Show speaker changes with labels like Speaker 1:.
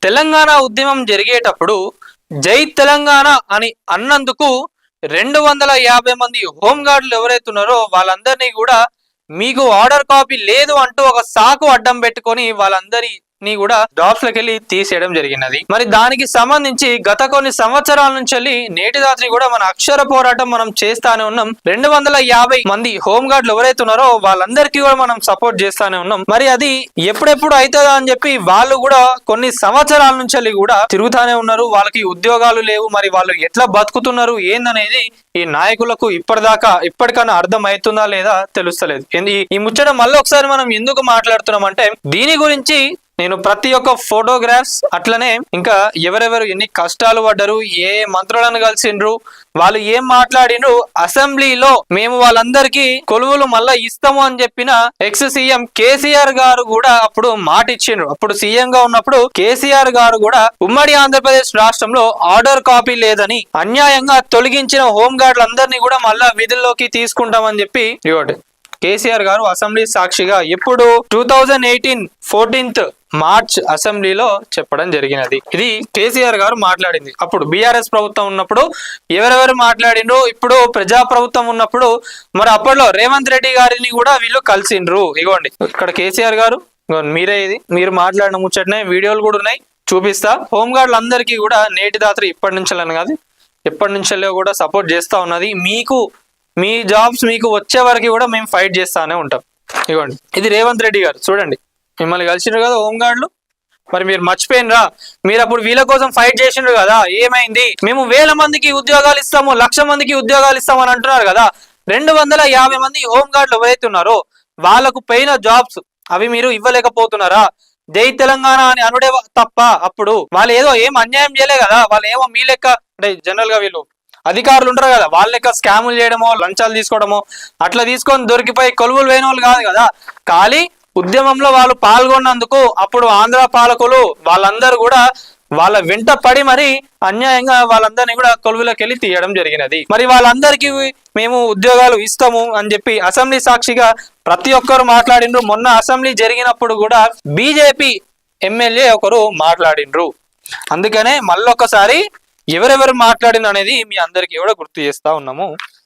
Speaker 1: తెలంగాణ ఉద్యమం జరిగేటప్పుడు జై తెలంగాణ అని అన్నందుకు 250 మంది హోంగార్డులు ఎవరైతే ఉన్నారో వాళ్ళందరినీ కూడా మీకు ఆర్డర్ కాపీ లేదు అంటూ ఒక సాకు అడ్డం పెట్టుకొని వాళ్ళందరినీ కూడా జాబ్స్ లకి వెళ్ళి తీసేయడం జరిగినది. మరి దానికి సంబంధించి గత కొన్ని సంవత్సరాల నుంచి నేటి రాత్రి కూడా మన అక్షర పోరాటం మనం చేస్తానే ఉన్నాం. 250 మంది హోంగార్డులు ఎవరైతే ఉన్నారో వాళ్ళందరికీ కూడా మనం సపోర్ట్ చేస్తానే ఉన్నాం. మరి అది ఎప్పుడెప్పుడు అవుతుందా అని చెప్పి వాళ్ళు కూడా కొన్ని సంవత్సరాల నుంచి కూడా తిరుగుతానే ఉన్నారు. వాళ్ళకి ఉద్యోగాలు లేవు, మరి వాళ్ళు ఎట్లా బతుకుతున్నారు ఏందనేది ఈ నాయకులకు ఇప్పటికన్నా అర్థం అవుతుందా లేదా తెలుస్తలేదు. ఈ ముచ్చట మళ్ళీ ఒకసారి మనం ఎందుకు మాట్లాడుతున్నాం అంటే దీని గురించి నేను ప్రతి ఒక్క ఫోటోగ్రాఫ్స్ అట్లనే ఇంకా ఎవరెవరు ఎన్ని కష్టాలు పడ్డారు, ఏ మంత్రులను కలిసిండ్రు, వాళ్ళు ఏం మాట్లాడినరు, అసెంబ్లీలో మేము వాళ్ళందరికీ కొలువులు మళ్ళా ఇస్తాము అని చెప్పిన ఎక్స్ సీఎం కేసీఆర్ గారు కూడా అప్పుడు మాట ఇచ్చిండ్రు. అప్పుడు సీఎం గా ఉన్నప్పుడు కేసీఆర్ గారు కూడా ఉమ్మడి ఆంధ్రప్రదేశ్ రాష్ట్రంలో ఆర్డర్ కాపీ లేదని అన్యాయంగా తొలగించిన హోంగార్డులందరినీ కూడా మళ్ళా విధుల్లోకి తీసుకుంటామని చెప్పి కేసీఆర్ గారు అసెంబ్లీ సాక్షిగా ఎప్పుడు 2018 14th మార్చ్ అసెంబ్లీలో చెప్పడం జరిగినది. ఇది కేసీఆర్ గారు మాట్లాడింది. అప్పుడు బీఆర్ఎస్ ప్రభుత్వం ఉన్నప్పుడు ఎవరెవరు మాట్లాడిండ్రు, ఇప్పుడు ప్రజా ప్రభుత్వం ఉన్నప్పుడు మరి అప్పట్లో రేవంత్ రెడ్డి గారిని కూడా వీళ్ళు కలిసిండ్రు. ఇగోండి ఇక్కడ కేసీఆర్ గారు, మీరే ఇది మీరు మాట్లాడిన ముచ్చటనే వీడియోలు కూడా ఉన్నాయి, చూపిస్తా. హోంగార్డులు అందరికీ కూడా నేటి రాత్రి ఇప్పటి నుంచి కాదు ఎప్పటి నుంచో కూడా సపోర్ట్ చేస్తా ఉన్నది. మీకు మీ జాబ్స్ మీకు వచ్చే వరకు కూడా మేము ఫైట్ చేస్తానే ఉంటాం. ఇవ్వండి ఇది రేవంత్ రెడ్డి గారు, చూడండి మిమ్మల్ని కలిసిండ్రు కదా హోంగార్డులు, మరి మీరు మర్చిపోయినరా? మీరు అప్పుడు వీళ్ళ కోసం ఫైట్ చేసిండ్రు కదా, ఏమైంది? మేము 1000 మందికి ఉద్యోగాలు ఇస్తాము, 1,00,000 మందికి ఉద్యోగాలు ఇస్తామని అంటున్నారు కదా. 250 మంది హోంగార్డులు ఎవరైతే ఉన్నారో వాళ్ళకు పోయిన జాబ్స్ అవి మీరు ఇవ్వలేకపోతున్నారా? జై తెలంగాణ అని అనుడే తప్ప అప్పుడు వాళ్ళు ఏదో ఏం అన్యాయం చేయలే కదా. వాళ్ళు ఏమో మీ లెక్క అంటే జనరల్ గా వీళ్ళు అధికారులు ఉంటారు కదా, వాళ్ళ లెక్క స్కాములు చేయడమో లంచాలు తీసుకోవడమో అట్లా తీసుకొని దొరికిపోయి కొలువులు వేయని వాళ్ళు కాదు కదా. ఖాళీ ఉద్యమంలో వాళ్ళు పాల్గొన్నందుకు అప్పుడు ఆంధ్ర పాలకులు వాళ్ళందరూ కూడా వాళ్ళ వెంట పడి మరి అన్యాయంగా వాళ్ళందరినీ కూడా కొలువులోకి వెళ్ళి తీయడం జరిగినది. మరి వాళ్ళందరికీ మేము ఉద్యోగాలు ఇస్తాము అని చెప్పి అసెంబ్లీ సాక్షిగా ప్రతి ఒక్కరు మాట్లాడిండ్రు. మొన్న అసెంబ్లీ జరిగినప్పుడు కూడా బీజేపీ ఎమ్మెల్యే ఒకరు మాట్లాడిండ్రు. అందుకనే మళ్ళొకసారి ఎవరెవరు మాట్లాడిన అనేది మీ అందరికీ కూడా గుర్తు చేస్తా ఉన్నాము.